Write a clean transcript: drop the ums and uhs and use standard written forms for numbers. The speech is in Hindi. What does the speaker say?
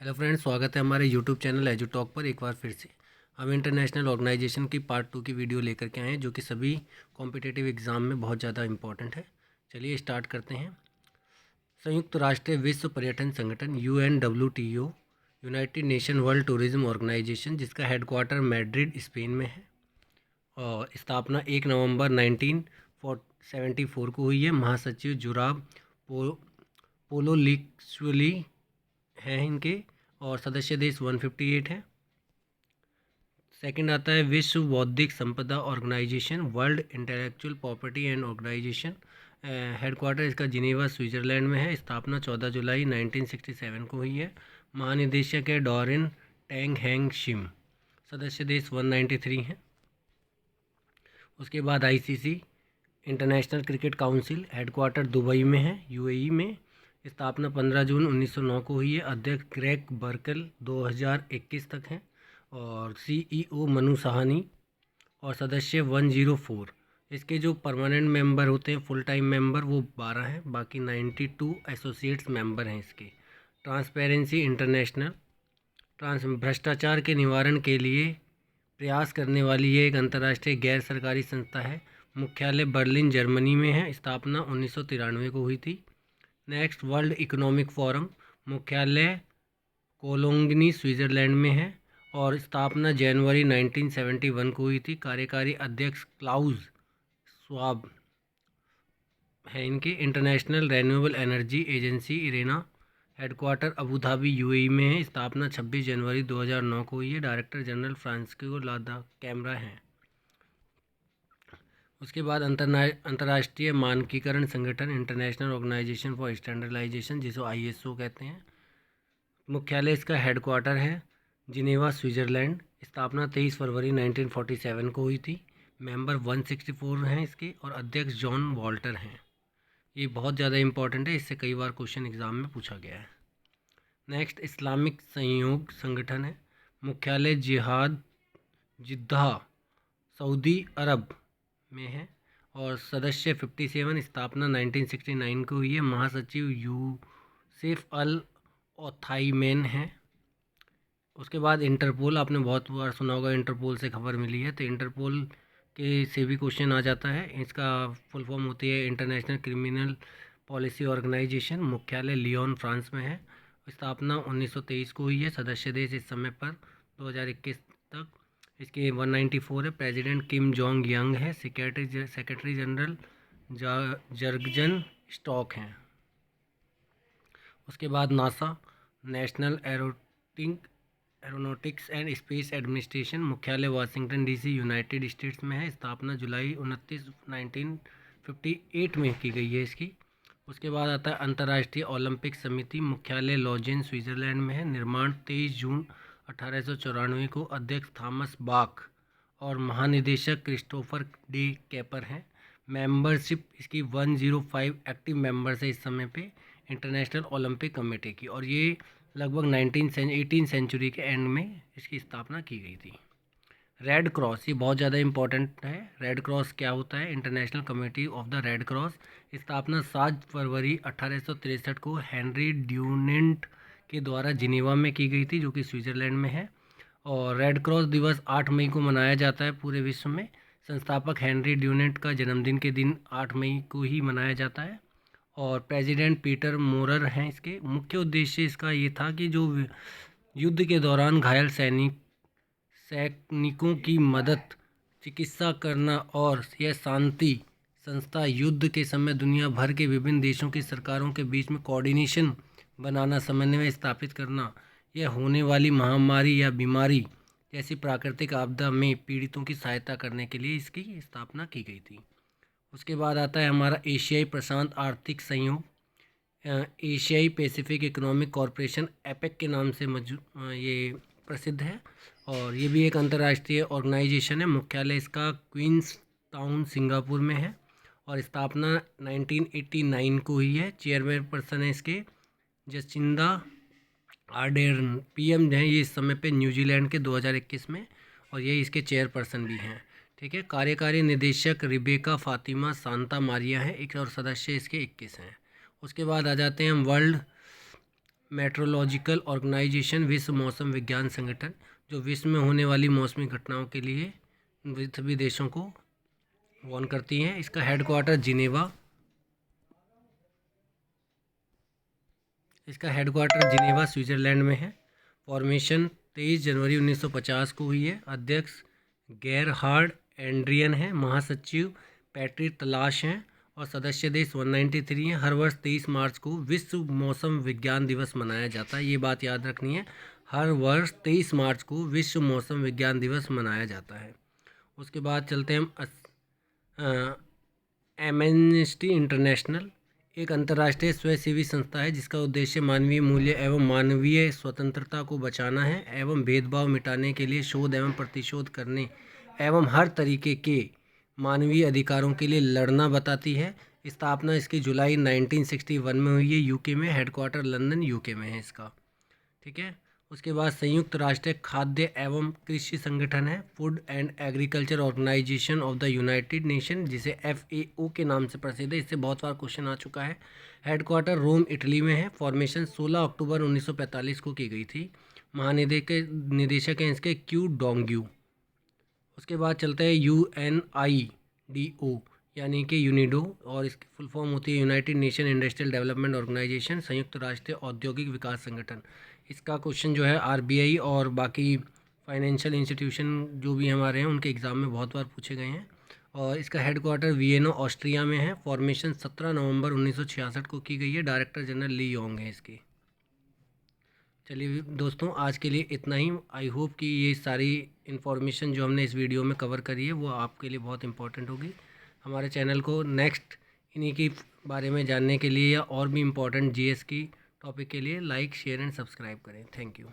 हेलो फ्रेंड्स, स्वागत है हमारे यूट्यूब चैनल एजू टॉक पर एक बार फिर से। हम इंटरनेशनल ऑर्गेनाइजेशन की पार्ट 2 की वीडियो लेकर के आए हैं जो कि सभी कॉम्पिटिटिव एग्ज़ाम में बहुत ज़्यादा इंपॉर्टेंट है। चलिए स्टार्ट करते हैं। संयुक्त राष्ट्र विश्व पर्यटन संगठन UNWTO, United Nation World Tourism Organisation, जिसका हेडक्वार्टर मैड्रिड स्पेन में है और स्थापना 1 नवंबर 1974 को हुई है। महासचिव जुराब पोलोलिक्सुली हैं इनके और सदस्य देश 158 हैं। सेकंड आता है विश्व बौद्धिक संपदा organisation, world intellectual property and organisation. Headquarter इसका जिनेवा स्विट्ज़रलैंड में है। स्थापना 14 जुलाई 1967 को हुई है। महानिदेशक है डॉरिन टैंग हैंग शिम। सदस्य देश 193 हैं। उसके बाद ICC international cricket council, headquarter Dubai में है, UAE में। स्थापना 15 जून 1909 को हुई है। अध्यक्ष ग्रेग बर्कल 2021 तक हैं और CEO मनु साहनी और सदस्य 104। इसके जो परमानेंट मेंबर होते हैं, फुल टाइम मेंबर, वो 12 हैं, बाकी 92 एसोसिएट्स मेंबर हैं इसके। ट्रांसपेरेंसी इंटरनेशनल, भ्रष्टाचार के निवारण के लिए प्रयास करने वाली ये एक अंतर्राष्ट्रीय गैर सरकारी संस्था है। मुख्यालय बर्लिन जर्मनी में है। स्थापना 1993 को हुई थी। नेक्स्ट, वर्ल्ड इकोनॉमिक फोरम, मुख्यालय कोलोंगनी स्विट्ज़रलैंड में है और स्थापना जनवरी 1971 को हुई थी। कार्यकारी अध्यक्ष क्लाउस स्वाब है इनके। International renewable energy agency Irena, headquarter Abu Dhabi UAE में है। स्थापना 26 जनवरी 2009 को हुई है। डायरेक्टर जनरल फ्रांसिस्को लादा कैमरा हैं। उसके बाद अंतर्राष्ट्रीय मानकीकरण संगठन, इंटरनेशनल ऑर्गेनाइजेशन फॉर स्टैंडर्डाइजेशन, जिसको ISO कहते हैं। मुख्यालय इसका हेडक्वार्टर है जिनेवा स्विट्ज़रलैंड। स्थापना 23 फरवरी 1947 को हुई थी। मेंबर 164 हैं इसके और अध्यक्ष जॉन वॉल्टर हैं। ये बहुत ज़्यादा इंपॉर्टेंट है, इससे कई बार क्वेश्चन एग्जाम में पूछा गया है। नेक्स्ट, इस्लामिक सहयोग संगठन है। मुख्यालय जिद्दा सऊदी अरब में है और सदस्य 57। स्थापना 1969 को हुई है। महासचिव यूसेफ अल ओथाईमैन हैं। उसके बाद इंटरपोल, आपने बहुत बार सुना होगा, इंटरपोल से खबर मिली है, तो इंटरपोल के से भी क्वेश्चन आ जाता है। इसका फुल फॉर्म होती है इंटरनेशनल क्रिमिनल पॉलिसी ऑर्गेनाइजेशन। मुख्यालय लियोन फ्रांस में है। स्थापना 1923 को हुई है। सदस्य देश इस समय पर 2021 तक इसके 194 है। प्रेसिडेंट किम जोंग यंग है। सेक्रेटरी जनरल जर्गजन स्टॉक हैं। उसके बाद NASA, national aeronautics and space administration, मुख्यालय वाशिंगटन DC यूनाइटेड स्टेट्स में है। स्थापना जुलाई 29 1958 में की गई है इसकी। उसके बाद आता है अंतर्राष्ट्रीय ओलंपिक समिति, मुख्यालय लॉजेन स्विट्ज़रलैंड में है। निर्माण 23 जून 1894 को। अध्यक्ष थॉमस बाक और महानिदेशक क्रिस्टोफर डे कैपर हैं। मेंबरशिप इसकी 105 एक्टिव मेंबर्स है इस समय पे इंटरनेशनल ओलंपिक कमेटी की, और ये लगभग 18 सेंचुरी के एंड में इसकी स्थापना की गई थी। रेड क्रॉस, ये बहुत ज़्यादा इंपॉर्टेंट है। रेड क्रॉस क्या होता है? International committee of the red cross. स्थापना 7 फरवरी 1863 को हेनरी ड्यूनेंट के द्वारा जिनेवा में की गई थी, जो कि स्विट्ज़रलैंड में है। और रेड क्रॉस दिवस 8 मई को मनाया जाता है पूरे विश्व में। संस्थापक हेनरी ड्यूनेंट का जन्मदिन के दिन 8 मई को ही मनाया जाता है। और प्रेसिडेंट पीटर मोरर हैं इसके। मुख्य उद्देश्य इसका ये था कि जो युद्ध के दौरान घायल सैनिकों की मदद, चिकित्सा करना, और यह शांति संस्था युद्ध के समय दुनिया भर के विभिन्न देशों की सरकारों के बीच में कोऑर्डिनेशन बनाना, समन्वय स्थापित करना, यह होने वाली महामारी या बीमारी जैसी प्राकृतिक आपदा में पीड़ितों की सहायता करने के लिए इसकी स्थापना की गई थी। उसके बाद आता है हमारा एशियाई प्रशांत आर्थिक सहयोग, एशियाई पैसिफिक इकोनॉमिक कॉरपोरेशन, एपेक के नाम से ये प्रसिद्ध है और ये भी एक अंतर्राष्ट्रीय ऑर्गेनाइजेशन है। मुख्यालय इसका क्वींस टाउन सिंगापुर में है और स्थापना 1989 को हुई है। चेयरमैन पर्सन है इसके जसिंदा आर्डेर्न। PM हैं ये इस समय पे न्यूजीलैंड के 2021 में, और ये इसके चेयरपर्सन भी हैं। ठीक है। कार्यकारी निदेशक रिबेका फातिमा सांता मारिया है एक, और सदस्य इसके 21 हैं। उसके बाद आ जाते हैं हम वर्ल्ड मेट्रोलॉजिकल ऑर्गेनाइजेशन, विश्व मौसम विज्ञान संगठन, जो विश्व में होने वाली मौसमी घटनाओं के लिए सभी देशों को वार्न करती हैं। इसका हेडक्वार्टर जिनेवा स्विट्ज़रलैंड में है। फॉर्मेशन 23 जनवरी 1950 को हुई है। अध्यक्ष गेरहार्ड एंड्रियन है। महासचिव पैट्रिक तलाश हैं और सदस्य देश 193 हैं। हर वर्ष 23 मार्च को विश्व मौसम विज्ञान दिवस मनाया जाता है। ये बात याद रखनी है, हर वर्ष 23 मार्च को विश्व मौसम विज्ञान दिवस मनाया जाता है। उसके बाद चलते हैं हम एमनेस्टी इंटरनेशनल, एक अंतर्राष्ट्रीय स्वयंसेवी संस्था है जिसका उद्देश्य मानवीय मूल्य एवं मानवीय स्वतंत्रता को बचाना है एवं भेदभाव मिटाने के लिए शोध एवं प्रतिशोध करने एवं हर तरीके के मानवीय अधिकारों के लिए लड़ना बताती है। स्थापना इसकी जुलाई 1961 में हुई है यूके में। हेडक्वार्टर लंदन यूके में है इसका। ठीक है। उसके बाद संयुक्त राष्ट्र खाद्य एवं कृषि संगठन है, food and agriculture organisation of the United Nation, जिसे FAO के नाम से प्रसिद्ध है। इससे बहुत बार क्वेश्चन आ चुका है। हेडक्वार्टर रोम इटली में है। फॉर्मेशन 16 अक्टूबर 1945 को की गई थी। निदेशक हैं इसके क्यू डोंग्यू। उसके बाद चलते हैं UNIDO यानी कि यूनिडो, और इसकी फुल फॉर्म होती है United Nation industrial development organisation, संयुक्त राष्ट्र औद्योगिक विकास संगठन। इसका क्वेश्चन जो है RBI और बाकी फाइनेंशियल इंस्टीट्यूशन जो भी हमारे हैं उनके एग्ज़ाम में बहुत बार पूछे गए हैं। और इसका हेडक्वार्टर वियना ऑस्ट्रिया में है। फॉर्मेशन 17 नवंबर 1966 को की गई है। डायरेक्टर जनरल ली योंग है इसकी। चलिए दोस्तों, आज के लिए इतना ही। आई होप कि ये सारी इन्फॉर्मेशन जो हमने इस वीडियो में कवर करी है वो आपके लिए बहुत इंपॉर्टेंट होगी। हमारे चैनल को नेक्स्ट इन्हीं के बारे में जानने के लिए या और भी इम्पोर्टेंट GS की टॉपिक के लिए लाइक, शेयर एंड सब्सक्राइब करें। Thank you.